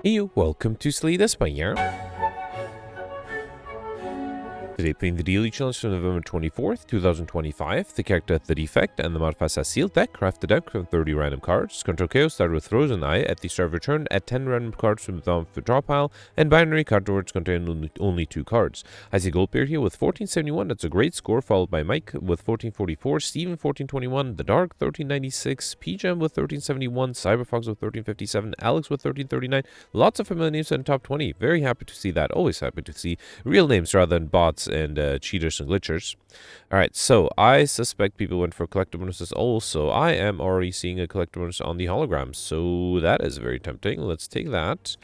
Hey, welcome to Slay the Spire. Today playing the daily challenge for November 24th, 2025. The character The Defect and the modifiers are sealed deck, craft the deck from 30 random cards. Control Chaos started with Frozen Eye. At the start of return, add 10 random cards from the draw pile, and binary card drawers contain only 2 cards. I see Goldbeard here with 1471, that's a great score, followed by Mike with 1444, Steven 1421, The Dark 1396, PGem with 1371, Cyberfox with 1357, Alex with 1339. Lots of familiar names in the top 20. Very happy to see that. Always happy to see real names rather than bots and cheaters and glitchers. Alright, so I suspect people went for collector bonuses also. I am already seeing a collector bonus on the holograms, so that is very tempting. Let's take that.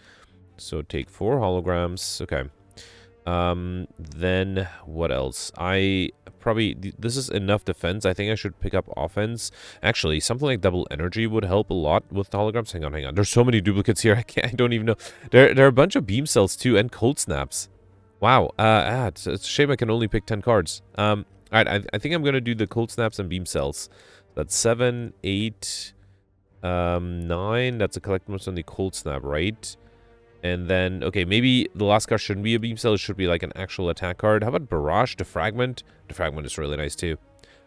So take 4 holograms. Okay. Then what else? This is enough defense. I think I should pick up offense. Actually, something like double energy would help a lot with the holograms. Hang on. There's so many duplicates here. I don't even know. There are a bunch of beam cells too and cold snaps. Wow. It's a shame I can only pick 10 cards. Alright, I think I'm gonna do the cold snaps and beam cells. That's 7, 8, 9. That's a collector bonus on the cold snap, right? And then, okay, maybe the last card shouldn't be a beam cell. It should be like an actual attack card. How about Barrage, Defragment? Defragment is really nice too.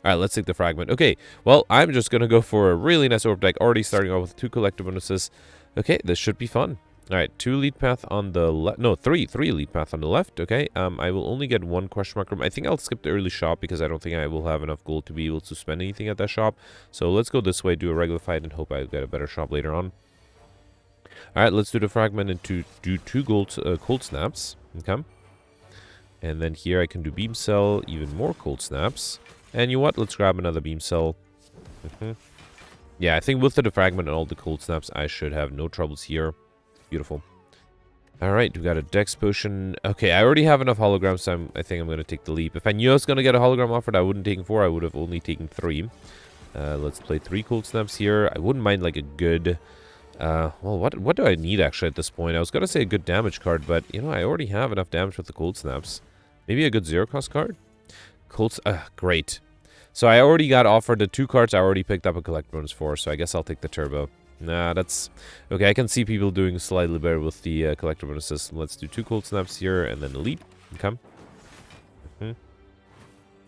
Alright, let's take the Fragment. Okay, well, I'm just gonna go for a really nice orb deck. Already starting off with 2 collector bonuses. Okay, this should be fun. Alright, 2 lead path on the left. No, 3 lead path on the left. Okay, I will only get 1 question mark room. I think I'll skip the early shop because I don't think I will have enough gold to be able to spend anything at that shop. So let's go this way, do a regular fight, and hope I get a better shop later on. Alright, let's do the fragment and do 2 cold snaps. Okay. And then here I can do beam cell, even more cold snaps. And you know what? Let's grab another beam cell. Yeah, I think with the defragment and all the cold snaps, I should have no troubles here. Beautiful. Alright, we got a dex potion. Okay, I already have enough holograms, so I think I'm going to take the leap. If I knew I was going to get a hologram offered, I wouldn't take 4. I would have only taken 3. Let's play 3 cold snaps here. I wouldn't mind like a good... well, what do I need actually at this point? I was going to say a good damage card, but, you know, I already have enough damage with the cold snaps. Maybe a good 0-cost card? Great. So I already got offered the 2 cards I already picked up a collect bonus for, so I guess I'll take the turbo. Nah, that's... Okay, I can see people doing slightly better with the collector bonuses. Let's do 2 cold snaps here, and then a leap. Okay.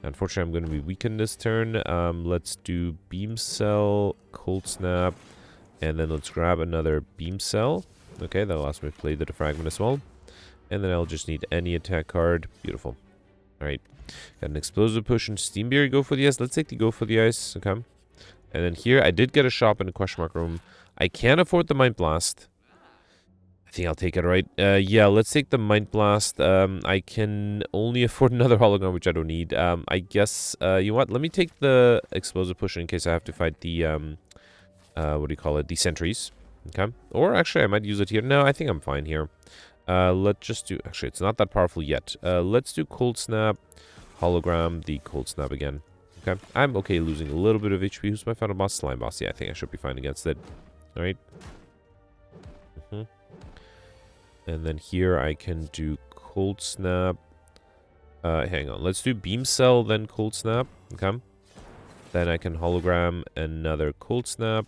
Unfortunately, I'm going to be weakened this turn. Let's do beam cell, cold snap, and then let's grab another beam cell. Okay, that allows me to play the defragment as well. And then I'll just need any attack card. Beautiful. Alright. Got an explosive potion. Steamberry, go for the ice. Let's take the go for the ice. Okay. And then here, I did get a shop in the question mark room. I can't afford the Mind Blast. I think I'll take it, right? Yeah, let's take the Mind Blast. I can only afford another hologram, which I don't need. I guess, you know what? Let me take the explosive potion in case I have to fight the, what do you call it? The sentries. Okay. Or actually, I might use it here. No, I think I'm fine here. Let's just do... Actually, it's not that powerful yet. Let's do Cold Snap, Hologram, the Cold Snap again. Okay. I'm okay losing a little bit of HP. Who's my final boss? Slime boss. Yeah, I think I should be fine against it. Alright. And then here I can do Cold Snap. Hang on. Let's do Beam Cell, then Cold Snap. Okay. Then I can Hologram another Cold Snap.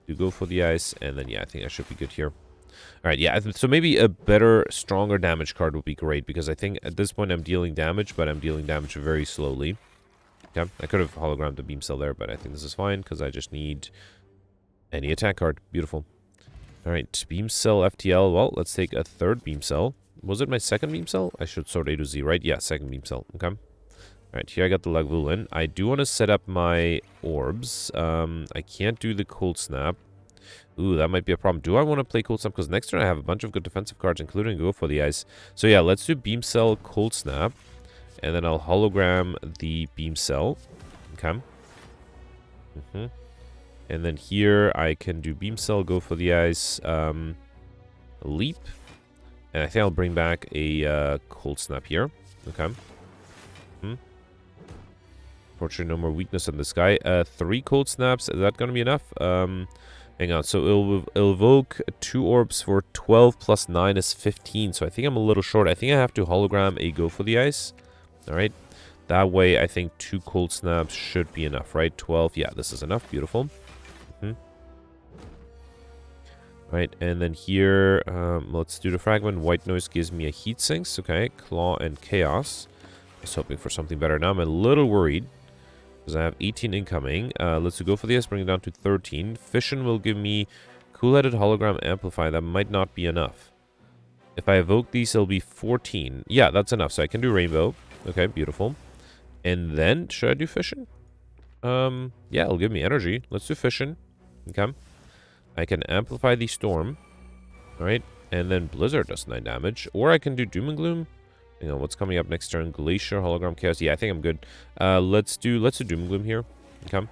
Do go for the ice. And then, yeah, I think I should be good here. Alright, yeah, so maybe a better, stronger damage card would be great, because I think at this point I'm dealing damage, but I'm dealing damage very slowly. Okay, I could have hologrammed the beam cell there, but I think this is fine, because I just need any attack card. Beautiful. Alright, beam cell, FTL, well, let's take a 3rd beam cell. Was it my 2nd beam cell? I should sort A to Z, right? Yeah, 2nd beam cell, okay. Alright, here I got the Lagavulin. I do want to set up my orbs. I can't do the Cold Snap. Ooh, that might be a problem. Do I want to play Cold Snap? Because next turn I have a bunch of good defensive cards, including go for the ice. So yeah, let's do Beam Cell, Cold Snap. And then I'll hologram the Beam Cell. Okay. And then here I can do Beam Cell, go for the ice, leap. And I think I'll bring back a Cold Snap here. Okay. Fortunately, no more weakness on this guy. 3 Cold Snaps. Is that going to be enough? Hang on, so it'll evoke 2 orbs for 12 plus 9 is 15. So I think I'm a little short. I think I have to hologram a go for the ice. Alright. That way, I think 2 cold snaps should be enough, right? 12. Yeah, this is enough. Beautiful. Right, and then here, let's do the fragment. White noise gives me a heat sinks. Okay, claw and chaos. I was hoping for something better. Now I'm a little worried because I have 18 incoming. Let's go for the S, bring it down to 13. Fission will give me cool-headed hologram amplify. That might not be enough. If I evoke these, it'll be 14. Yeah, that's enough. So I can do rainbow. Okay, beautiful. And then, should I do fission? Yeah, it'll give me energy. Let's do fission. Okay. I can amplify the storm. Alright. And then blizzard does 9 damage. Or I can do doom and gloom. You know, what's coming up next turn? Glacier, hologram, chaos. Yeah, I think I'm good. Let's do doom and gloom here. Okay.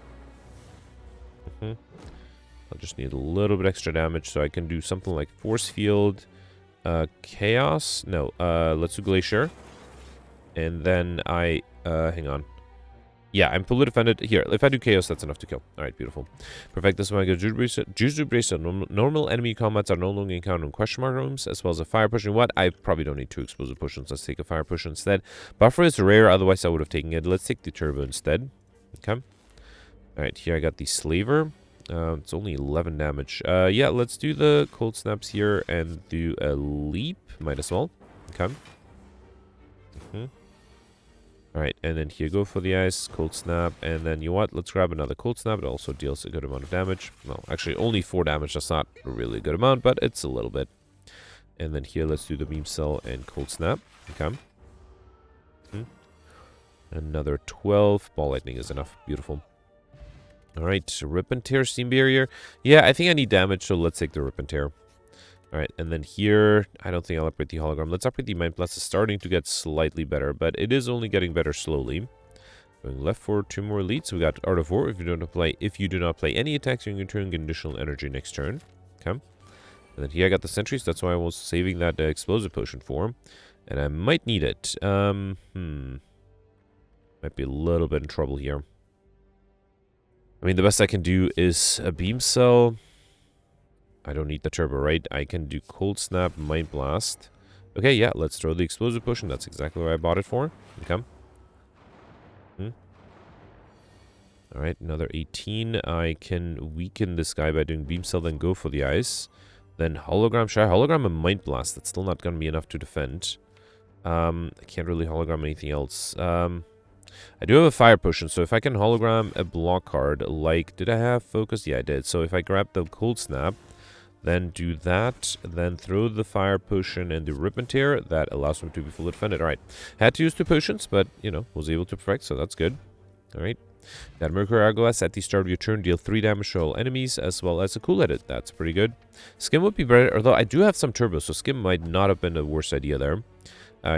I'll just need a little bit extra damage. So I can do something like force field. Chaos. No, let's do glacier. And then hang on. Yeah, I'm fully defended. Here, if I do chaos, that's enough to kill. Alright, beautiful. Perfect. This one I go Juju Bracelet. Normal enemy combats are no longer encountered in question mark rooms, as well as a fire push. What? I probably don't need 2 explosive potions. Let's take a fire push instead. Buffer is rare, otherwise I would have taken it. Let's take the turbo instead. Okay. Alright, here I got the slaver. It's only 11 damage. Yeah, let's do the cold snaps here and do a leap. Might as well. Okay. Alright, and then here go for the ice, cold snap, and then you know what? Let's grab another cold snap. It also deals a good amount of damage. Well, actually only 4 damage. That's not a really good amount, but it's a little bit. And then here, let's do the beam cell and cold snap. Okay. Another 12. Ball lightning is enough. Beautiful. Alright, rip and tear, steam barrier. Yeah, I think I need damage, so let's take the rip and tear. Alright, and then here, I don't think I'll upgrade the hologram. Let's upgrade the Mind Blast. It's starting to get slightly better, but it is only getting better slowly. Going left for 2 more elites. We got Art of War. If you do not play any attacks during your turn, get additional energy next turn. Okay. And then here I got the sentries. That's why I was saving that explosive potion for. And I might need it. Might be a little bit in trouble here. I mean, the best I can do is a beam cell. I don't need the turbo, right? I can do cold snap, mind blast. Okay, yeah, let's throw the explosive potion. That's exactly what I bought it for. Okay. Alright, another 18. I can weaken this guy by doing beam cell, then go for the ice. Then hologram. Should I hologram a mind blast? That's still not going to be enough to defend. I can't really hologram anything else. I do have a fire potion, so if I can hologram a block card, like, did I have focus? Yeah, I did. So if I grab the cold snap, then do that, then throw the fire potion and the rip and tear, that allows me to be fully defended. Alright, had to use 2 potions, but, you know, was able to perfect, so that's good. Alright, that Mercury Hourglass at the start of your turn, deal 3 damage to all enemies, as well as a cool edit. That's pretty good. Skim would be better, although I do have some turbo, so Skim might not have been the worst idea there.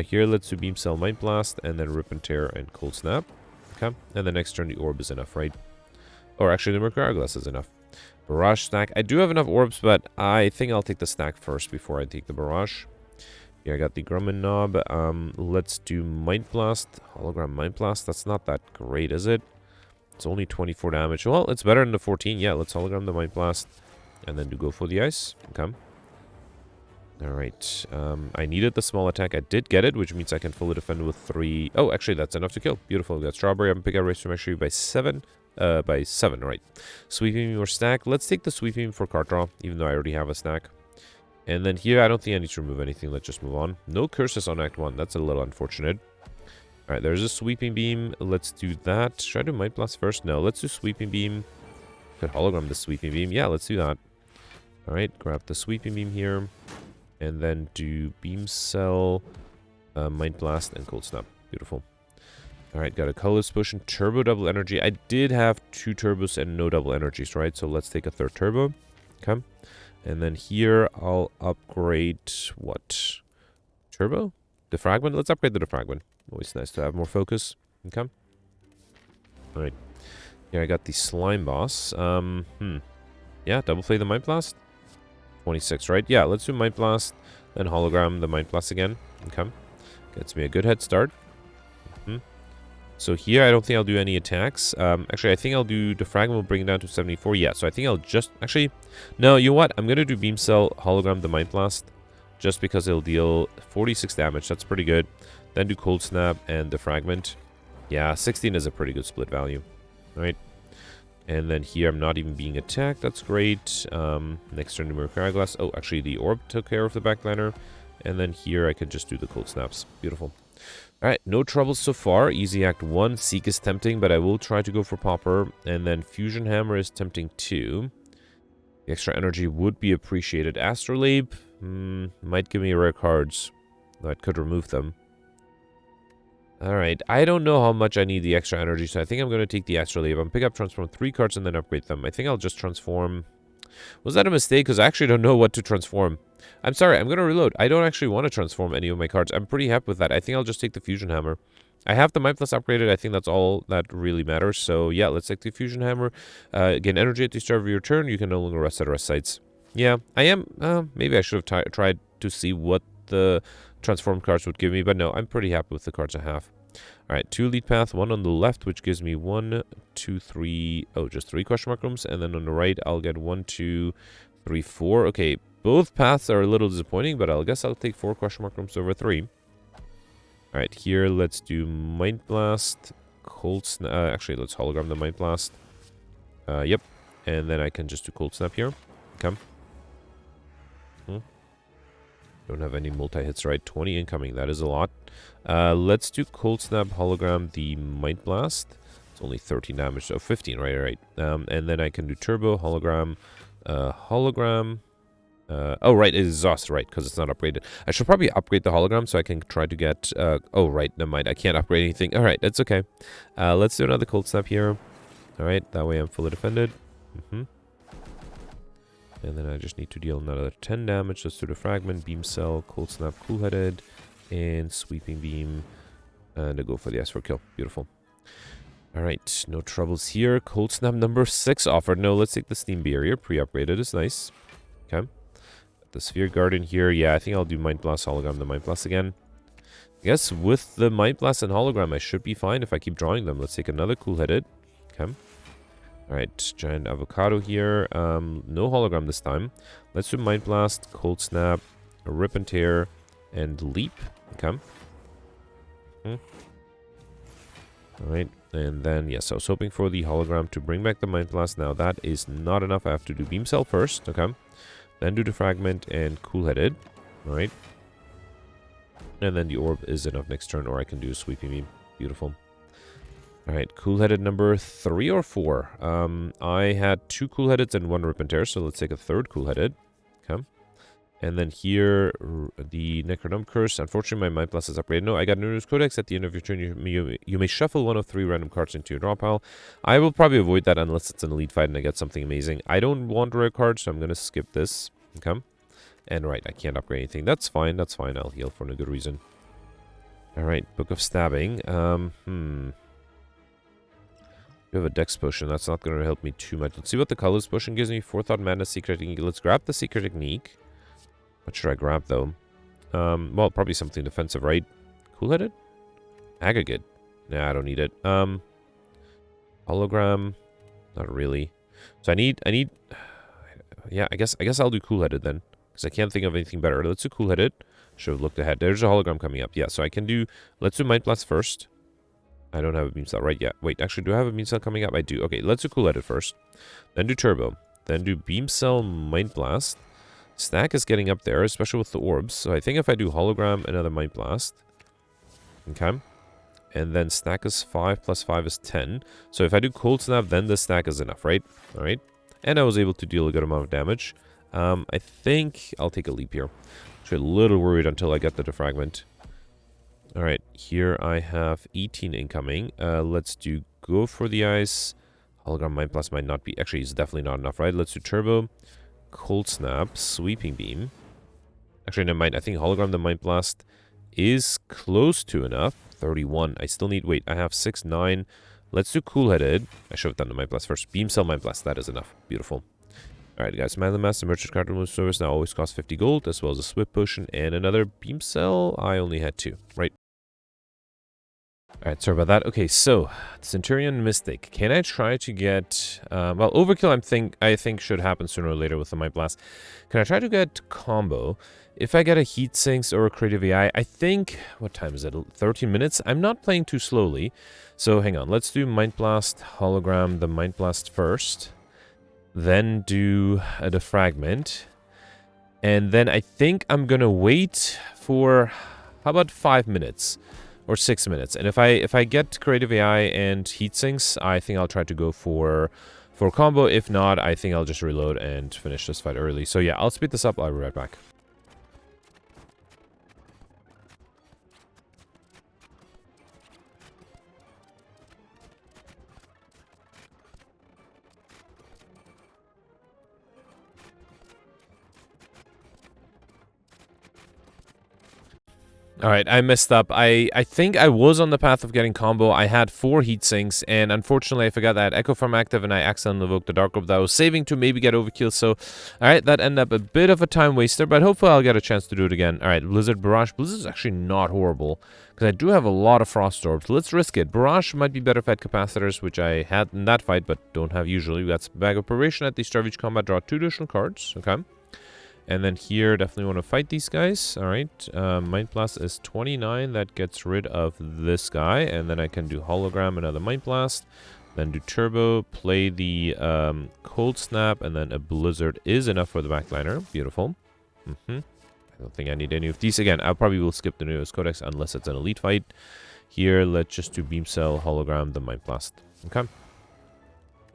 Here, let's do Beam Cell, Mind Blast, and then Rip and Tear and Cold Snap. Okay, and the next turn the Orb is enough, right? Or actually, the Mercury Hourglass is enough. Barrage stack. I do have enough orbs, but I think I'll take the stack first before I take the barrage. Here, I got the Grumman Knob. Let's do Mind Blast. Hologram Mind Blast. That's not that great, is it? It's only 24 damage. Well, it's better than the 14. Yeah, let's hologram the Mind Blast. And then do go for the ice. Okay. Alright. I needed the small attack. I did get it, which means I can fully defend with 3. Oh, actually, that's enough to kill. Beautiful. We got Strawberry. I'm picking up race to make sure by 7. By 7, right. Sweeping Beam or stack. Let's take the Sweeping Beam for card draw, even though I already have a stack. And then here, I don't think I need to remove anything. Let's just move on. No curses on Act 1. That's a little unfortunate. Alright, there's a Sweeping Beam. Let's do that. Should I do Mind Blast first? No, let's do Sweeping Beam. Could hologram the Sweeping Beam. Yeah, let's do that. Alright, grab the Sweeping Beam here. And then do Beam Cell, Mind Blast, and Cold Snap. Beautiful. Alright, got a Colorless Potion, Turbo Double Energy. I did have 2 turbos and no double energies, right? So let's take a 3rd turbo. Okay. And then here, I'll upgrade, what? Turbo? Defragment? Let's upgrade the Defragment. Always nice to have more focus. Okay. Alright. Here I got the Slime Boss. Yeah, double play the Mind Blast. 26, right? Yeah, let's do Mind Blast, then hologram the Mind Blast again. Okay. Gets me a good head start. So here, I don't think I'll do any attacks. Actually, I think I'll do Defragment, will bring it down to 74. Yeah, so I think I'll just... Actually, no, you know what? I'm going to do Beam Cell, hologram the Mind Blast, just because it'll deal 46 damage. That's pretty good. Then do Cold Snap and Defragment. Yeah, 16 is a pretty good split value. All right. And then here I'm not even being attacked. That's great. Next turn, numeric eyeglass. Oh, actually the orb took care of the backliner. And then here I could just do the cold snaps. Beautiful. Alright, no troubles so far. Easy Act 1. Seek is tempting, but I will try to go for Popper. And then Fusion Hammer is tempting too. The extra energy would be appreciated. Astrolabe might give me rare cards. Though I could remove them. Alright, I don't know how much I need the extra energy, so I think I'm going to take the Astrolabe. I'm pick up, transform 3 cards, and then upgrade them. I think I'll just transform... Was that a mistake? Because I actually don't know what to transform. I'm sorry, I'm going to reload. I don't actually want to transform any of my cards. I'm pretty happy with that. I think I'll just take the Fusion Hammer. I have the Mind Plus upgraded. I think that's all that really matters. So yeah, let's take the Fusion Hammer. Gain energy at the start of your turn. You can no longer rest at rest sites. Yeah, I am... maybe I should have tried to see what the transformed cards would give me. But no, I'm pretty happy with the cards I have. Alright, 2 lead path, 1 on the left, which gives me 1, 2, 3... Oh, just 3 question mark rooms. And then on the right, I'll get 1, 2, 3, 4. Okay, both paths are a little disappointing, but I guess I'll take 4 question mark rooms over 3. Alright, here, let's do Mind Blast, Cold Snap... actually, let's hologram the Mind Blast. Yep. And then I can just do Cold Snap here. Okay. Don't have any multi-hits, right? 20 incoming, that is a lot. Let's do Cold Snap, hologram the Mind Blast. It's only 13 damage, so 15, right. And then I can do Turbo, hologram, hologram. Oh, right, it is exhaust, right, because it's not upgraded. I should probably upgrade the hologram so I can try to get... oh, right, never mind, I can't upgrade anything. All right, that's okay. Let's do another Cold Snap here. All right, that way I'm fully defended. And then I just need to deal another 10 damage. Let's do the Fragment, Beam Cell, Cold Snap, Cool-Headed, and Sweeping Beam. And I go for the S for kill. Beautiful. Alright, no troubles here. Cold Snap number 6 offered. No, let's take the Steam Barrier. Pre-upgraded is nice. Okay. The Sphere Garden here. Yeah, I think I'll do Mind Blast, Hologram, the Mind Blast again. I guess with the Mind Blast and Hologram, I should be fine if I keep drawing them. Let's take another Cool-Headed. Okay. Alright, Giant Avocado here. No hologram this time. Let's do Mind Blast, Cold Snap, Rip and Tear, and Leap. Okay. Alright, and then, yes, I was hoping for the hologram to bring back the Mind Blast. Now, that is not enough. I have to do Beam Cell first. Okay. Then do the Fragment and Cool-Headed. Alright. And then the Orb is enough next turn, or I can do Sweeping Beam. Beautiful. Alright, Cool-Headed number 3 or 4. I had 2 Cool-Headeds and 1 Rip and Tear, so let's take a third Cool-Headed. Okay. And then here, the Necrodome Curse. Unfortunately, my Mind Blast is upgraded. No, I got Nunu's Codex. At the end of your turn, you may shuffle 1 of 3 random cards into your draw pile. I will probably avoid that unless it's an elite fight and I get something amazing. I don't want rare cards, so I'm going to skip this. Okay. And right, I can't upgrade anything. That's fine, that's fine. I'll heal for no good reason. Alright, Book of Stabbing. We have a Dex Potion. That's not going to help me too much. Let's see what the Colors Potion gives me. Forethought, Madness, Secret Technique. Let's grab the Secret Technique. What should I grab, though? Well, probably something defensive, right? Cool-Headed? Aggregate. Nah, I don't need it. Hologram. Not really. So I need... yeah, I guess I'll do Cool-Headed then. Because I can't think of anything better. Let's do Cool-Headed. Should have looked ahead. There's a hologram coming up. Yeah, so I can do... Let's do Mind Blast first. I don't have a Beam Cell right yet. Wait, actually, do I have a Beam Cell coming up? I do. Okay, let's do Cool-Headed first. Then do Turbo. Then do Beam Cell, Mind Blast. Stack is getting up there, especially with the orbs. So I think if I do Hologram, another Mind Blast. Okay. And then stack is 5 plus 5 is 10. So if I do Cold Snap, then the stack is enough, right? Alright. And I was able to deal a good amount of damage. I think I'll take a leap here. Actually, a little worried until I get the Defragment. Alright, here I have 18 incoming. Let's do Go for the Ice. Hologram Mind Blast might not be... Actually, it's definitely not enough, right? Let's do Turbo. Cold Snap. Sweeping Beam. Actually, never mind. I think Hologram the Mind Blast is close to enough. 31. I still need... Wait, I have 6, 9. Let's do Cool-Headed. I should have done the Mind Blast first. Beam Cell Mind Blast. That is enough. Beautiful. Alright, guys. Manly Mass, the Merchant Card Removal Service now always costs 50 gold, as well as a Swift Potion and another Beam Cell. I only had 2, right? Alright, sorry about that. Okay, so Centurion Mystic. Can I try to get well, overkill I think should happen sooner or later with the Might Blast. Can I try to get combo? If I get a heat sinks or a creative AI, I think what time is it? 13 minutes? I'm not playing too slowly. So hang on, let's do Might Blast, hologram, the Might Blast first. Then do a defragment. And then I think I'm gonna wait for how about 5 minutes? Or 6 minutes. And if I get creative AI and heat sinks, I think I'll try to go for combo. If not, I think I'll just reload and finish this fight early. So yeah, I'll speed this up. I'll be right back. Alright, I messed up. I think I was on the path of getting combo. I had 4 heat sinks, and unfortunately I forgot that Echo Farm active, and I accidentally invoked the Dark Orb that I was saving to maybe get overkill. So, alright, that ended up a bit of a time waster, but hopefully I'll get a chance to do it again. Alright, Blizzard Barrage. Blizzard is actually not horrible, because I do have a lot of Frost Orbs. Let's risk it. Barrage might be better fight capacitors, which I had in that fight, but don't have usually. We got Bag of Preparation at the start of each combat. Draw 2 additional cards. Okay. And then here, definitely want to fight these guys. Alright, Mind Blast is 29. That gets rid of this guy. And then I can do Hologram, another Mind Blast. Then do Turbo, play the Cold Snap, and then a Blizzard is enough for the backliner. Beautiful. I don't think I need any of these. Again, I probably will skip the newest Codex unless it's an Elite fight. Here, let's just do Beam Cell, Hologram, the Mind Blast. Okay.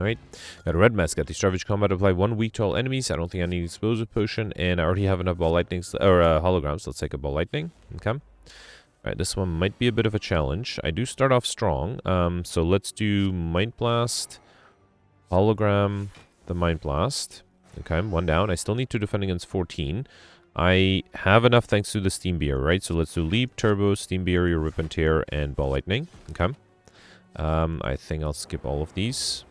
Alright, got a red mask at the start of each combat. Apply 1 weak to all enemies. I don't think I need explosive potion, and I already have enough ball lightnings or holograms. Let's take a ball lightning. Okay. Alright, this one might be a bit of a challenge. I do start off strong. So let's do Mind Blast, hologram, the Mind Blast. Okay, 1 down. I still need to defend against 14. I have enough thanks to the Steam Beer, right? So let's do Leap, Turbo, Steam Beer, Rip and Tear, and Ball Lightning. Okay. I think I'll skip all of these.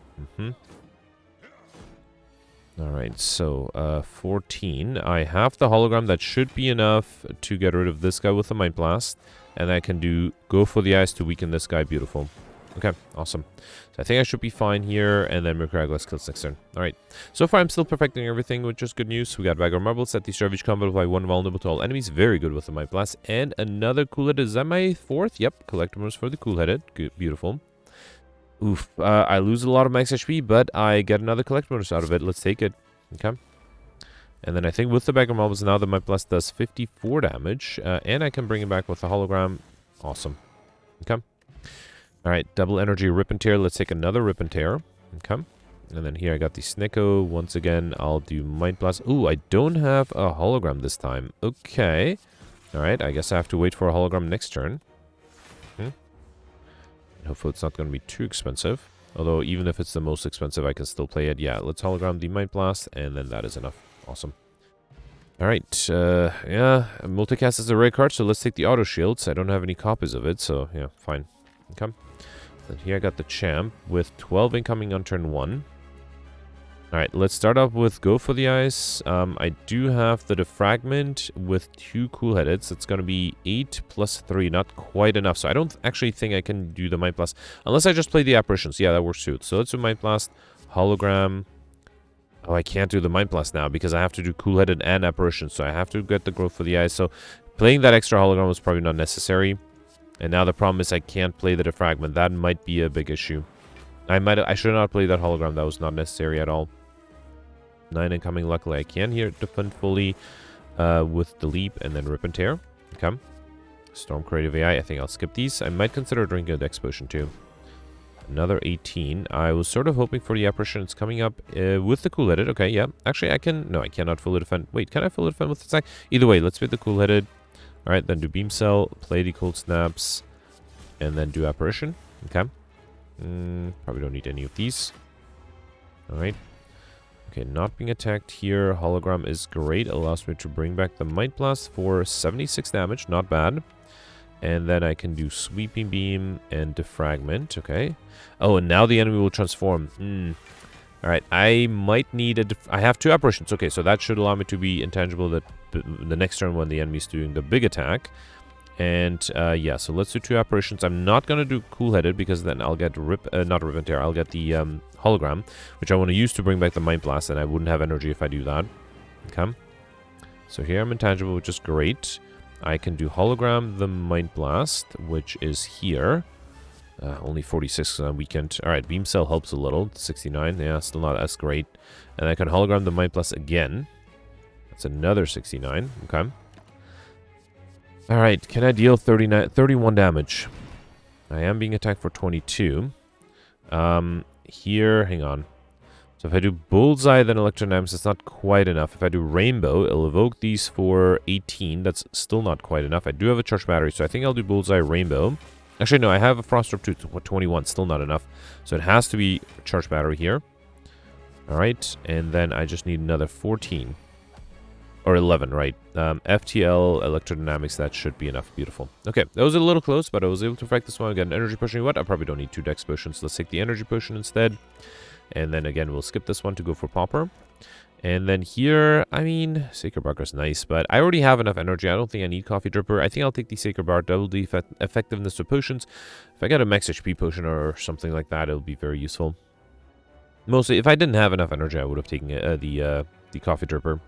Alright, so 14. I have the hologram. That should be enough to get rid of this guy with the Mind Blast. And I can go for the eyes to weaken this guy. Beautiful. Okay, awesome. So I think I should be fine here, and then Mercurial kills next turn. Alright, so far I'm still perfecting everything, which is good news. We got Bagger Marbles at the start of each combat, apply 1 vulnerable to all enemies. Very good with the Mind Blast. And another Cool-Headed. Is that my 4th? Yep, collectibles for the Cool-Headed. Good, beautiful. Oof, I lose a lot of max HP, but I get another collect bonus out of it. Let's take it. Okay. And then I think with the Bagger Marbles now that my Blast does 54 damage, and I can bring it back with the hologram. Awesome. Okay. Alright, double energy Rip and Tear. Let's take another Rip and Tear. Okay. And then here I got the Snicko. Once again, I'll do Mind Blast. Ooh, I don't have a hologram this time. Okay. Alright, I guess I have to wait for a hologram next turn. Hopefully it's not going to be too expensive. Although, even if it's the most expensive, I can still play it. Yeah, let's hologram the Mind Blast, and then that is enough. Awesome. Alright, yeah, multicast is a rare card, so let's take the auto shields. I don't have any copies of it, so yeah, fine. Okay. Then here I got the Champ with 12 incoming on turn 1. Alright, let's start off with Go for the Eyes. I do have the Defragment with 2 Cool-Headeds. It's going to be 8 plus 3, not quite enough. So I don't actually think I can do the Mind Blast, unless I just play the Apparitions. Yeah, that works too. So let's do Mind Blast, Hologram. Oh, I can't do the Mind Blast now because I have to do Cool-Headed and Apparitions. So I have to get the Growth for the Eyes. So playing that extra Hologram was probably not necessary. And now the problem is I can't play the Defragment. That might be a big issue. I should not play that Hologram. That was not necessary at all. 9 incoming. Luckily, I can here defend fully with the Leap and then Rip and Tear. Okay. Storm Creative AI. I think I'll skip these. I might consider drinking a Dex Potion too. Another 18. I was sort of hoping for the Apparition. It's coming up with the Cool-Headed. Okay, yeah. Actually, I can... No, I cannot fully defend. Wait, can I fully defend with the attack? Either way, let's fit the Cool-Headed. Alright, then do Beam Cell, play the Cold Snaps, and then do Apparition. Okay. Probably don't need any of these. Alright. Okay, not being attacked here. Hologram is great. Allows me to bring back the Might Blast for 76 damage. Not bad. And then I can do Sweeping Beam and Defragment. Okay. Oh, and now the enemy will transform. Alright, I might need I have 2 Apparitions. Okay, so that should allow me to be intangible the next turn when the enemy's doing the big attack. And yeah, so let's do 2 apparitions. I'm not going to do cool-headed because then I'll get not Rip and Tear. I'll get the hologram, which I want to use to bring back the Mind Blast, and I wouldn't have energy if I do that. Okay. So here I'm intangible, which is great. I can do hologram the Mind Blast, which is here. Only 46 on weekend. Alright, Beam Cell helps a little. 69, yeah, still not as great. And I can hologram the Mind Blast again. That's another 69. Okay. Alright, can I deal 31 damage? I am being attacked for 22. Here, hang on. So if I do Bullseye, then Electrodynamics, it's not quite enough. If I do Rainbow, it'll evoke these for 18. That's still not quite enough. I do have a Charged Battery, so I think I'll do Bullseye Rainbow. Actually, no, I have a Frost Orb too, 21. Still not enough. So it has to be Charged Battery here. Alright, and then I just need another 14. Or 11, right. FTL, Electrodynamics, that should be enough. Beautiful. Okay, that was a little close, but I was able to affect this one. I got an Energy Potion. What? I probably don't need 2 Dex Potions. Let's take the Energy Potion instead. And then again, we'll skip this one to go for Pauper. And then here, I mean, Sacred Bark is nice, but I already have enough energy. I don't think I need Coffee Dripper. I think I'll take the Sacred Bark, double the effectiveness of potions. If I get a max HP potion or something like that, it'll be very useful. Mostly, if I didn't have enough energy, I would have taken the Coffee Dripper.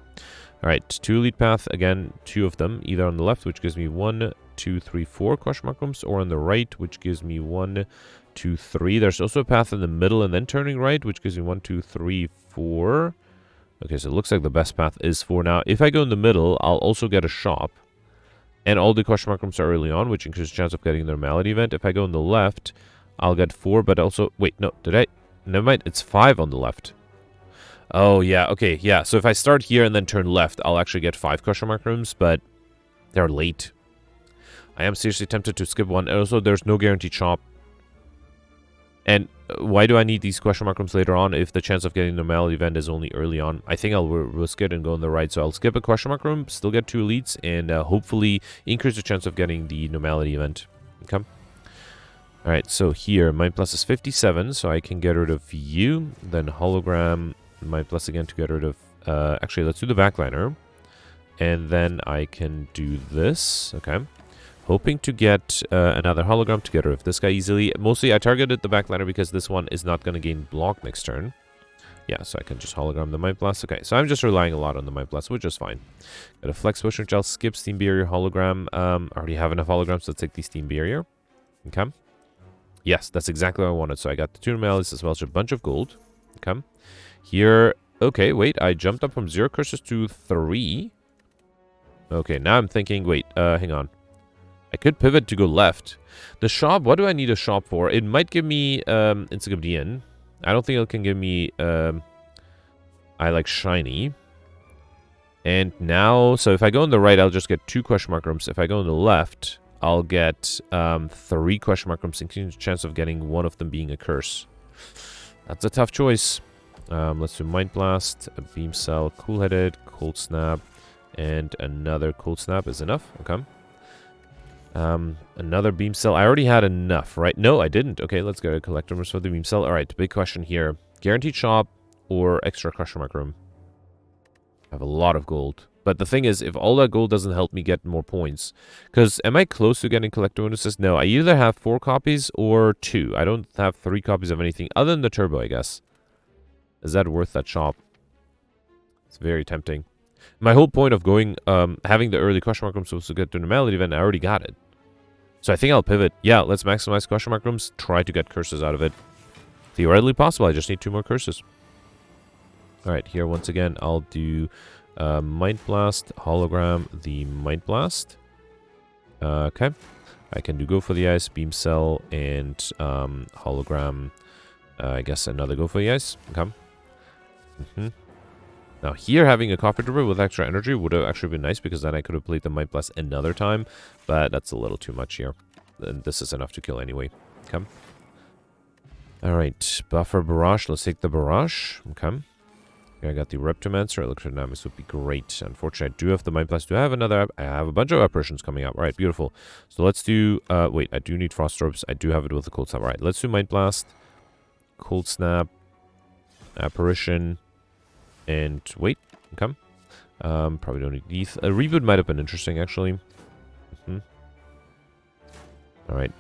Alright, 2 Elite Path, again, 2 of them, either on the left, which gives me 1, 2, 3, 4 question mark rooms, or on the right, which gives me 1, 2, 3. There's also a path in the middle and then turning right, which gives me 1, 2, 3, 4. Okay, so it looks like the best path is 4. Now, if I go in the middle, I'll also get a shop. And all the question mark rooms are early on, which increases the chance of getting the normality event. If I go on the left, I'll get 4, but also... Wait, no, did I... Never mind, it's 5 on the left. Oh, yeah, okay, yeah. So if I start here and then turn left, I'll actually get 5 question mark rooms, but they're late. I am seriously tempted to skip one. Also, there's no guaranteed shop. And why do I need these question mark rooms later on if the chance of getting the normality event is only early on? I think I'll risk it and go on the right. So I'll skip a question mark room, still get 2 elites, and hopefully increase the chance of getting the normality event. Okay. Alright, so here, Mind Plus is 57, so I can get rid of you. Then hologram, Mind Plus again to get rid of... actually, let's do the backliner. And then I can do this. Okay. Hoping to get another hologram to get rid of this guy easily. Mostly, I targeted the backliner because this one is not going to gain block next turn. Yeah, so I can just hologram the Mind Blast. Okay, so I'm just relying a lot on the Mind Blast, which is fine. Got a Flex Potion, which I'll skip. Steam Barrier, hologram. I already have enough holograms, so let's take the Steam Barrier. Okay. Yes, that's exactly what I wanted. So I got the 2 normalities as well as a bunch of gold. Okay. Here, okay, wait. I jumped up from 0 curses to 3. Okay, now I'm thinking, wait, hang on. I could pivot to go left. The shop, what do I need a shop for? It might give me Insignifiant. I don't think it can give me I like Shiny. And now, so if I go on the right, I'll just get 2 question mark rooms. If I go on the left, I'll get 3 question mark rooms, including the chance of getting one of them being a curse. That's a tough choice. Let's do Mind Blast, a Beam Cell, Cool-Headed, Cold Snap, and another Cold Snap is enough. Okay. Another Beam Cell. I already had enough, right? No, I didn't. Okay, let's go to collect numbers for the Beam Cell. Alright, big question here. Guaranteed shop or extra question mark room? I have a lot of gold. But the thing is, if all that gold doesn't help me get more points... Because, am I close to getting collector bonuses? No, I either have 4 copies or 2. I don't have 3 copies of anything other than the turbo, I guess. Is that worth that shop? It's very tempting. My whole point of going, having the early question mark room supposed to get the normality event, I already got it. So I think I'll pivot. Yeah, let's maximize question mark rooms. Try to get curses out of it. Theoretically possible. I just need 2 more curses. Alright, here once again, I'll do Mind Blast, hologram, the Mind Blast. Okay. I can do Go for the Ice, Beam Cell, and hologram. I guess another Go for the Ice. Okay. Now here, having a Coffee Dripper with extra energy would have actually been nice because then I could have played the Mind Blast another time, but that's a little too much here. And this is enough to kill anyway. Okay. Alright, Buffer Barrage. Let's take the Barrage. Okay. Here I got the Reptomancer. Electrodynamics would be great. Unfortunately, I do have the Mind Blast. Do I have another? I have a bunch of apparitions coming up. Alright, beautiful. So let's do... wait, I do need Frost Orbs. I do have it with the Cold Snap. Alright, let's do Mind Blast. Cold Snap. Apparition. And wait, okay. Probably don't need these. A reboot might have been interesting, actually. Alright,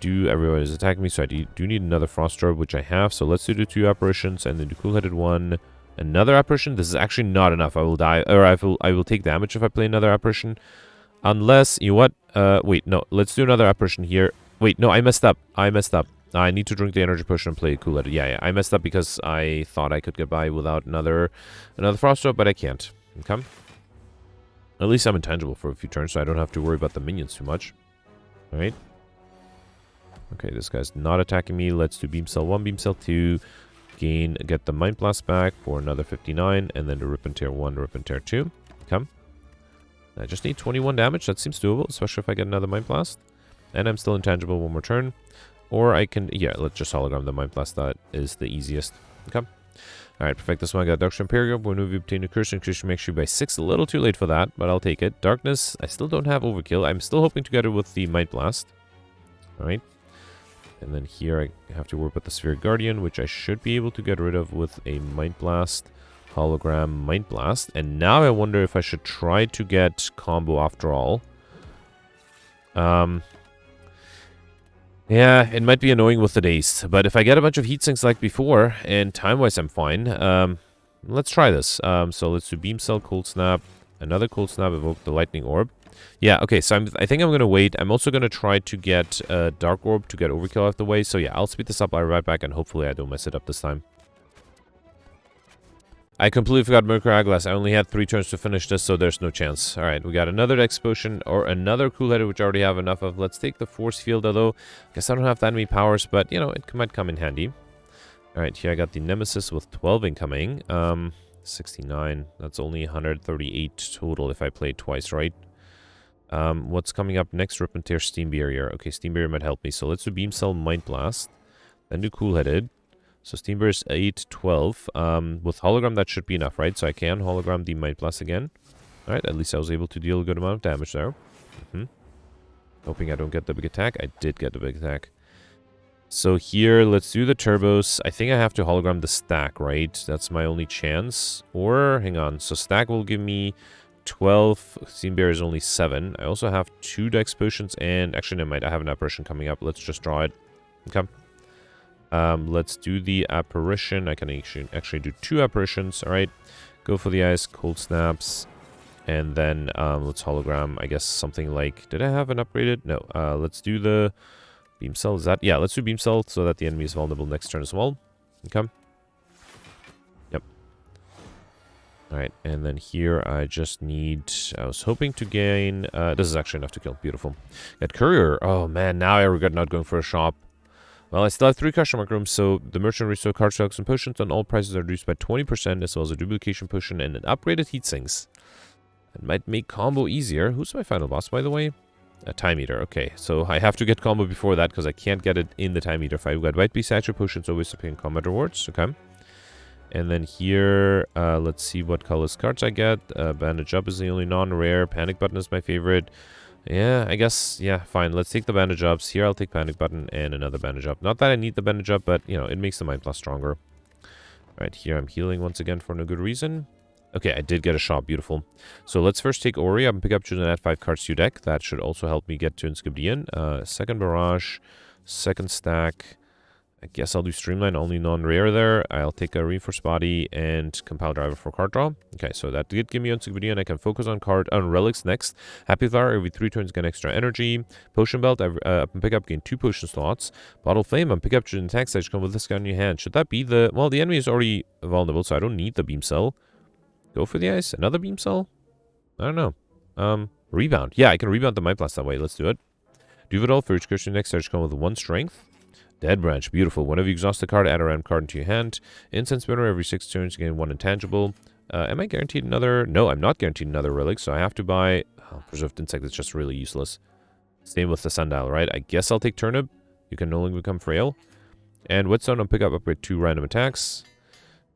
everyone is attacking me, so I do need another Frost Orb, which I have. So let's do the 2 apparitions and then the cool-headed one. Another apparition? This is actually not enough. I will die, or I will take damage if I play another apparition. Unless, you know what? Wait, no, let's do another apparition here. Wait, no, I messed up. I need to drink the energy potion and play cool-headed. Yeah, I messed up because I thought I could get by without another Frost Orb, but I can't. Okay? At least I'm intangible for a few turns, so I don't have to worry about the minions too much. Alright. Okay, this guy's not attacking me. Let's do Beam Cell 1, Beam Cell 2. Get the Mind Blast back for another 59. And then the Rip and Tear 1, Rip and Tear 2. Come. I just need 21 damage. That seems doable, especially if I get another Mind Blast. And I'm still intangible one more turn. Or I can... Yeah, let's just hologram the Mind Blast. That is the easiest. Okay. Alright, perfect. This one I got Dark Imperium. When we obtain a curse, increase your max by 6. A little too late for that, but I'll take it. Darkness, I still don't have Overkill. I'm still hoping to get it with the Mind Blast. Alright. And then here I have to work with the Sphere Guardian, which I should be able to get rid of with a Mind Blast, Hologram, Mind Blast. And now I wonder if I should try to get combo after all. Yeah, it might be annoying with the days, but if I get a bunch of heat sinks like before, and time-wise I'm fine, let's try this. So let's do Beam Cell, Cold Snap, another Cold Snap, evoke the Lightning Orb. Yeah, okay, so I think I'm going to wait. I'm also going to try to get Dark Orb to get Overkill out of the way. So yeah, I'll speed this up, I'll be right back, and hopefully I don't mess it up this time. I completely forgot Mercury Eyeglass. I only had 3 turns to finish this, so there's no chance. Alright, we got another Dex Potion, or another Cool-Headed, which I already have enough of. Let's take the Force Field, although guess I don't have that many powers, but, you know, it might come in handy. Alright, here I got the Nemesis with 12 incoming. 69. That's only 138 total if I play twice, right? What's coming up next? Rip and Tear, Steam Barrier. Okay, Steam Barrier might help me. So let's do Beam Cell, Mind Blast. Then do Cool-Headed. So Steam Barrier is 8, 12. With Hologram, that should be enough, right? So I can Hologram the Mind Blast again. Alright, at least I was able to deal a good amount of damage there. Hoping I don't get the big attack. I did get the big attack. So here, let's do the turbos. I think I have to hologram the stack, right? That's my only chance. Or, hang on. So stack will give me 12. Steam Barrier is only 7. I also have 2 Dex Potions, and actually, never mind. I have an apparition coming up. Let's just draw it. Okay. Let's do the apparition. I can actually do 2 apparitions. All right. Go for the ice, cold snaps. And then let's hologram, I guess, something like... Did I have an upgraded? No. Let's do the... Beam Cell, is that? Yeah, let's do Beam Cell so that the enemy is vulnerable next turn as well. Okay. Yep. Alright, and then here I just need... I was hoping to gain... this is actually enough to kill. Beautiful. Got Courier. Oh, man, now I regret not going for a shop. Well, I still have 3 question mark rooms, so the merchant restore card stocks and potions on all prices are reduced by 20%, as well as a duplication potion and an upgraded heat sinks. It might make combo easier. Who's my final boss, by the way? A Time Eater, okay. So I have to get combo before that because I can't get it in the Time Eater fight. We got White Beast Statue Potions, always appearing combat rewards, okay. And then here, let's see what colors cards I get. Bandage Up is the only non-rare. Panic Button is my favorite. Yeah, I guess, yeah, fine. Let's take the Bandage Ups. Here I'll take Panic Button and another Bandage Up. Not that I need the Bandage Up, but, you know, it makes the Mind Blast stronger. Alright, here I'm healing once again for no good reason. Okay, I did get a shop. Beautiful. So let's first take Ori. I'm going to pick up, choose and add 5 cards to your deck. That should also help me get to Inscription. Second Barrage. Second Stack. I guess I'll do Streamline, only non-rare there. I'll take a Reinforced Body and Compile Driver for card draw. Okay, so that did give me Inscription. I can focus on relics next. Happy Flower, every 3 turns get extra energy. Potion Belt, pick up, gain 2 potion slots. Bottle Flame, pick up, choose an attack stage, come with this guy in your hand. Should that be the... Well, the enemy is already vulnerable, so I don't need the Beam Cell. Go for the ice. Another Beam Cell? I don't know. Rebound. Yeah, I can rebound the Mind Blast that way. Let's do it. Duvidal, for each creature next search, come with 1 strength. Dead Branch. Beautiful. Whenever you exhaust a card, add a random card into your hand. Incense Spinner, every 6 turns, you gain 1 intangible. Am I guaranteed another? No, I'm not guaranteed another relic, so I have to buy... Oh, Preserved Insect is just really useless. Same with the Sundial, right? I guess I'll take Turnip. You can no longer become frail. And Whetstone, I'll pick up, upgrade 2 random attacks.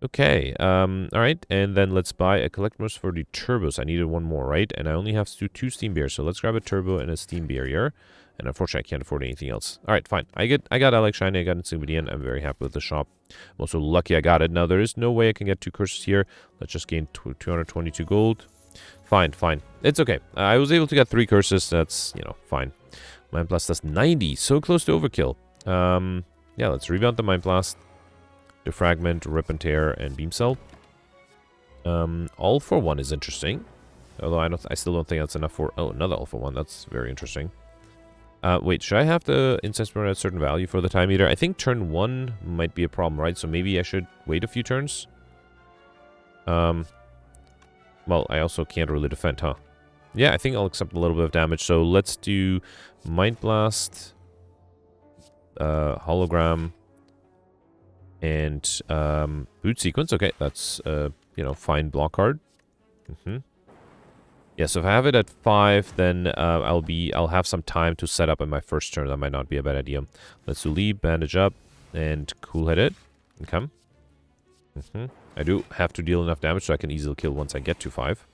Okay, alright, and then let's buy a Collectors for the Turbos. I needed 1 more, right? And I only have to do 2 Steam Barriers, so let's grab a Turbo and a Steam Barrier. And unfortunately, I can't afford anything else. Alright, fine. I got Alex Shiny, I got Insignifiant. I'm very happy with the shop. I'm also lucky I got it. Now, there is no way I can get 2 curses here. Let's just gain 222 gold. Fine, fine. It's okay. I was able to get 3 curses. That's, you know, fine. Mind Blast does 90. So close to overkill. Yeah, let's rebound the Mind Blast. Defragment, Rip and Tear, and Beam Cell. All for 1 is interesting. Although I still don't think that's enough for... Oh, another all for 1. That's very interesting. Wait, should I have the Incense Burn at a certain value for the Time Meter? I think turn 1 might be a problem, right? So maybe I should wait a few turns? Well, I also can't really defend, huh? Yeah, I think I'll accept a little bit of damage. So let's do Mind Blast, Hologram, and Boot Sequence. Okay, that's, you know, fine block card. Yeah, so if I have it at 5, then I'll have some time to set up in my first turn. That might not be a bad idea. Let's do Leap, Bandage up, and Cool Head it. Okay. I do have to deal enough damage so I can easily kill once I get to 5.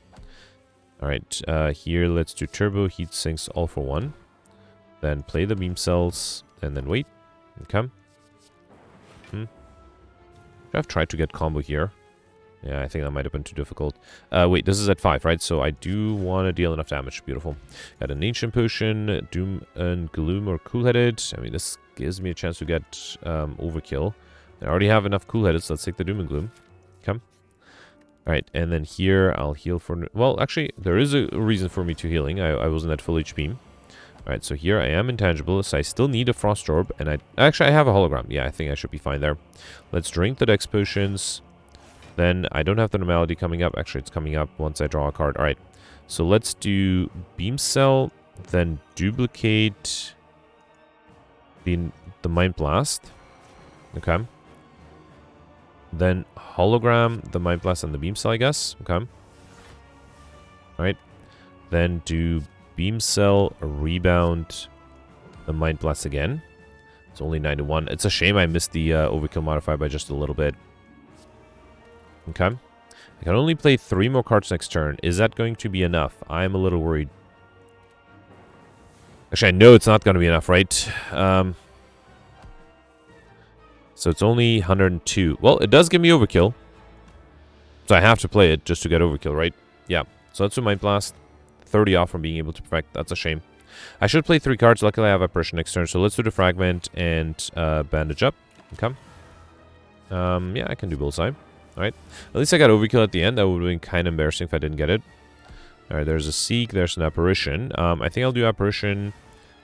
Alright, here let's do Turbo, Heat Sinks, all for 1. Then play the Beam Cells, and then wait. Okay. I've tried to get combo here. Yeah, I think that might have been too difficult. Wait, this is at 5, right? So I do want to deal enough damage. Beautiful. Got an Ancient Potion, Doom and Gloom or Cool-Headed. I mean, this gives me a chance to get overkill. I already have enough Cool-Headed, so let's take the Doom and Gloom. Okay. Alright, and then here I'll heal for... Well, actually, there is a reason for me to healing. I wasn't at full HP. Alright, so here I am intangible, so I still need a Frost Orb, and actually, I have a Hologram. Yeah, I think I should be fine there. Let's drink the Dex Potions. Then I don't have the Normality coming up. Actually, it's coming up once I draw a card. Alright, so let's do Beam Cell, then duplicate the Mind Blast. Okay. Then Hologram, the Mind Blast, and the Beam Cell, I guess. Okay. Alright. Then do Beam Cell, Rebound, the Mind Blast again. It's only 9 to 1. It's a shame I missed the overkill modifier by just a little bit. Okay. I can only play 3 more cards next turn. Is that going to be enough? I'm a little worried. Actually, I know it's not going to be enough, right? So it's only 102. Well, it does give me overkill. So I have to play it just to get overkill, right? Yeah. So let's do Mind Blast. 30 off from being able to perfect. That's a shame. I should play 3 cards. Luckily, I have Apparition next turn. So let's do the Fragment and Bandage up. Okay. Yeah, I can do Bullseye. Alright. At least I got overkill at the end. That would have been kind of embarrassing if I didn't get it. Alright, there's a Seek. There's an Apparition. I think I'll do Apparition.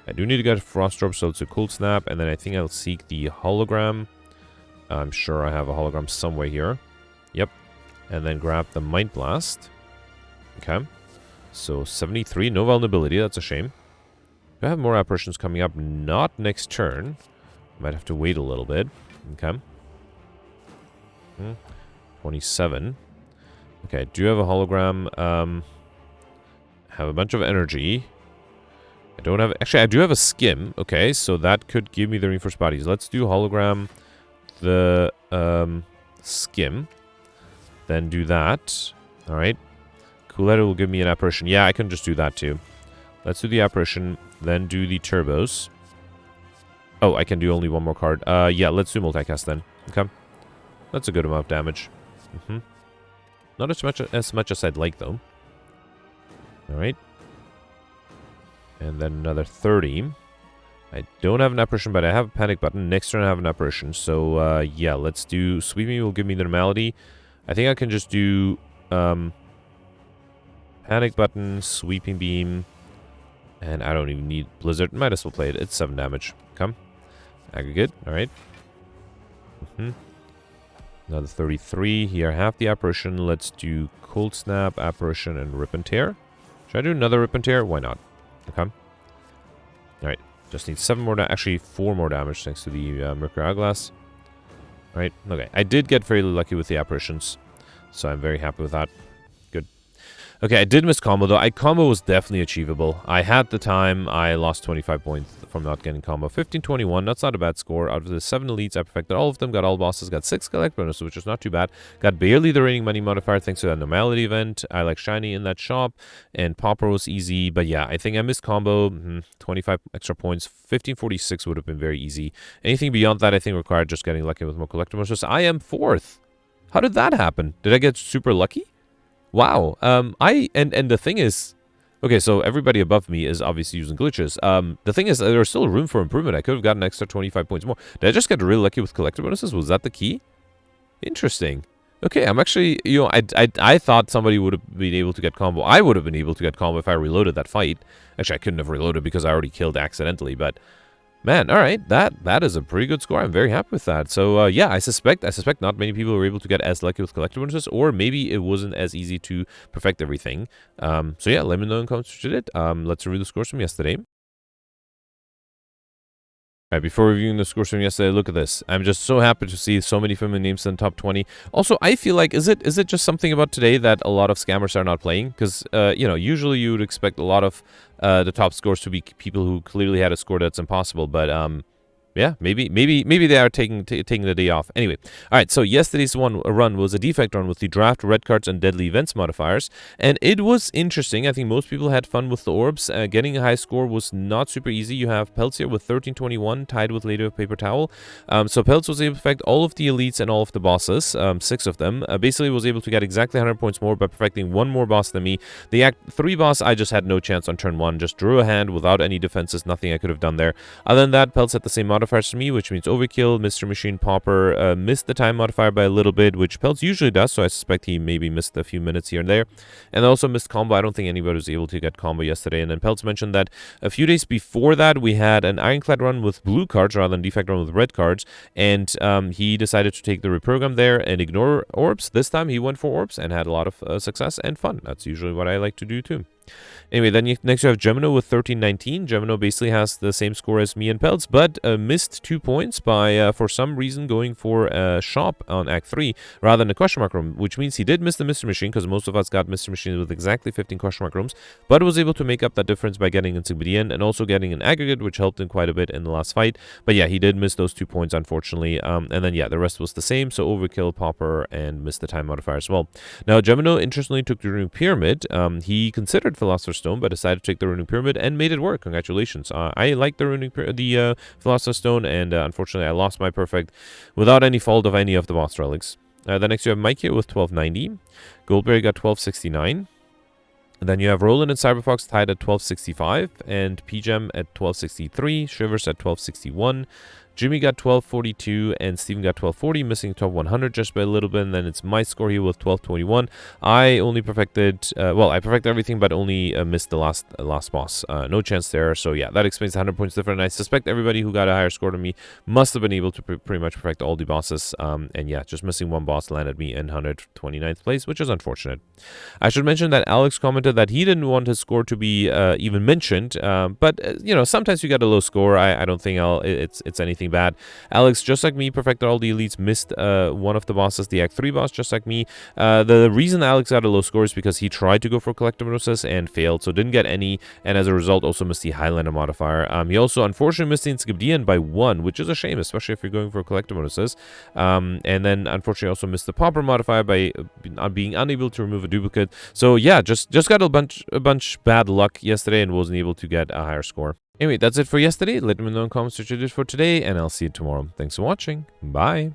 I do need to get a Frost Orb, so it's a Cool Snap. And then I think I'll seek the Hologram. I'm sure I have a Hologram somewhere here. Yep. And then grab the Mind Blast. Okay. So 73. No vulnerability. That's a shame. Do I have more Apparitions coming up? Not next turn. Might have to wait a little bit. Okay. 27. Okay, I do have a Hologram. Have a bunch of energy. I don't have... Actually, I do have a Skim. Okay, so that could give me the Reinforced Bodies. Let's do Hologram, the Skim. Then do that. Alright. Cool-Headed will give me an Apparition. Yeah, I can just do that too. Let's do the Apparition, then do the Turbos. Oh, I can do only 1 more card. Yeah, let's do Multicast then. Okay. That's a good amount of damage. Not as much as I'd like, though. Alright. And then another 30. I don't have an Apparition, but I have a Panic Button. Next turn I have an Apparition. So, yeah, let's do... Sweeping will give me the Normality. I think I can just do... Panic Button, Sweeping Beam... And I don't even need Blizzard. Might as well play it. It's 7 damage. Come. Aggregate. Alright. Another 33. Here I have the Apparition. Let's do Cold Snap, Apparition, and Rip and Tear. Should I do another Rip and Tear? Why not? Okay. Alright. Just need 7 more... Actually, 4 more damage thanks to the Mercury Hourglass. Alright. Okay. I did get fairly lucky with the Apparitions. So I'm very happy with that. Good. Okay, I did miss combo, though. Combo was definitely achievable. I had the time. I lost 25 points from not getting combo. 15-21, that's not a bad score. Out of the 7 elites, I perfected all of them. Got all bosses. Got 6 collect bonuses, which is not too bad. Got barely the reigning money modifier thanks to that normality event. I like shiny in that shop. And Popper was easy. But yeah, I think I missed combo. 25 extra points. 1546 would have been very easy. Anything beyond that, I think, required just getting lucky with more collector bonuses. I am 4th. How did that happen? Did I get super lucky? Wow. And the thing is, okay, so everybody above me is obviously using glitches. The thing is, there's still room for improvement. I could have gotten an extra 25 points more. Did I just get really lucky with collector bonuses? Was that the key? Interesting. Okay, I'm actually, I thought somebody would have been able to get combo. I would have been able to get combo if I reloaded that fight. Actually, I couldn't have reloaded because I already killed accidentally, but man, all right, that is a pretty good score. I'm very happy with that. So yeah, I suspect not many people were able to get as lucky with collector bonuses, or maybe it wasn't as easy to perfect everything. So yeah, let me know in the comments if you did. Let's review the scores from yesterday. All right, before reviewing the scores from yesterday, look at this. I'm just so happy to see so many familiar names in the top 20. Also, I feel like, is it just something about today that a lot of scammers are not playing? Because, usually you would expect a lot of the top scores to be people who clearly had a score that's impossible. But, yeah, maybe they are taking the day off. Anyway, all right. So yesterday's run was a defect run with the draft, red cards, and deadly events modifiers, and it was interesting. I think most people had fun with the orbs. Getting a high score was not super easy. You have Peltz here with 1321, tied with Lady of Paper Towel. So Peltz was able to perfect all of the elites and all of the bosses, 6 of them. Basically, was able to get exactly 100 points more by perfecting one more boss than me. The Act 3 boss, I just had no chance on turn 1. Just drew a hand without any defenses. Nothing I could have done there. Other than that, Peltz had the same modifiers to me, which means Overkill, Mr. Machine Popper, missed the time modifier by a little bit, which Peltz usually does, so I suspect he maybe missed a few minutes here and there. And also missed combo. I don't think anybody was able to get combo yesterday. And then Peltz mentioned that a few days before that, we had an Ironclad run with blue cards rather than Defect run with red cards, and he decided to take the reprogram there and ignore orbs. This time he went for orbs and had a lot of success and fun. That's usually what I like to do too. Anyway, then next you have Gemino with 1319. Gemino basically has the same score as me and Peltz, but missed 2 points by, for some reason, going for a shop on Act 3 rather than a question mark room, which means he did miss the Mr. Machine, because most of us got Mr. Machine with exactly 15 question mark rooms, but was able to make up that difference by getting Insignifiant and also getting an aggregate, which helped him quite a bit in the last fight. But yeah, he did miss those 2 points, unfortunately. And then, yeah, the rest was the same, so Overkill, Popper, and missed the time modifier as well. Now, Gemino, interestingly, took the Runic Pyramid. He considered Philosopher's Stone, but decided to take the Runic Pyramid and made it work. Congratulations. I like the Philosopher's Stone, and unfortunately I lost my perfect without any fault of any of the boss relics. Then next you have Mike here with 1290. Goldberry got 1269. And then you have Roland and Cyberfox tied at 1265, and PGem at 1263, Shivers at 1261. Jimmy got 1242 and Steven got 1240, missing top 100 just by a little bit. And then it's my score here with 1221. I only perfected, I perfected everything, but only missed the last boss. No chance there. So yeah, that explains the 100 points difference. And I suspect everybody who got a higher score than me must have been able to pretty much perfect all the bosses. And yeah, just missing one boss landed me in 129th place, which is unfortunate. I should mention that Alex commented that he didn't want his score to be even mentioned. But sometimes you get a low score. I don't think it's anything bad. Alex, just like me, perfected all the elites, missed one of the bosses, the Act 3 boss, just like me. The reason Alex got a low score is because he tried to go for collector bonuses and failed, so didn't get any, and as a result also missed the Highlander modifier. He also unfortunately missed the Insignifiant by 1, which is a shame, especially if you're going for collector bonuses. And then unfortunately also missed the Popper modifier by being unable to remove a duplicate. So yeah, just got a bunch bad luck yesterday and wasn't able to get a higher score. Anyway, that's it for yesterday. Let me know in the comments what you did for today, and I'll see you tomorrow. Thanks for watching. Bye.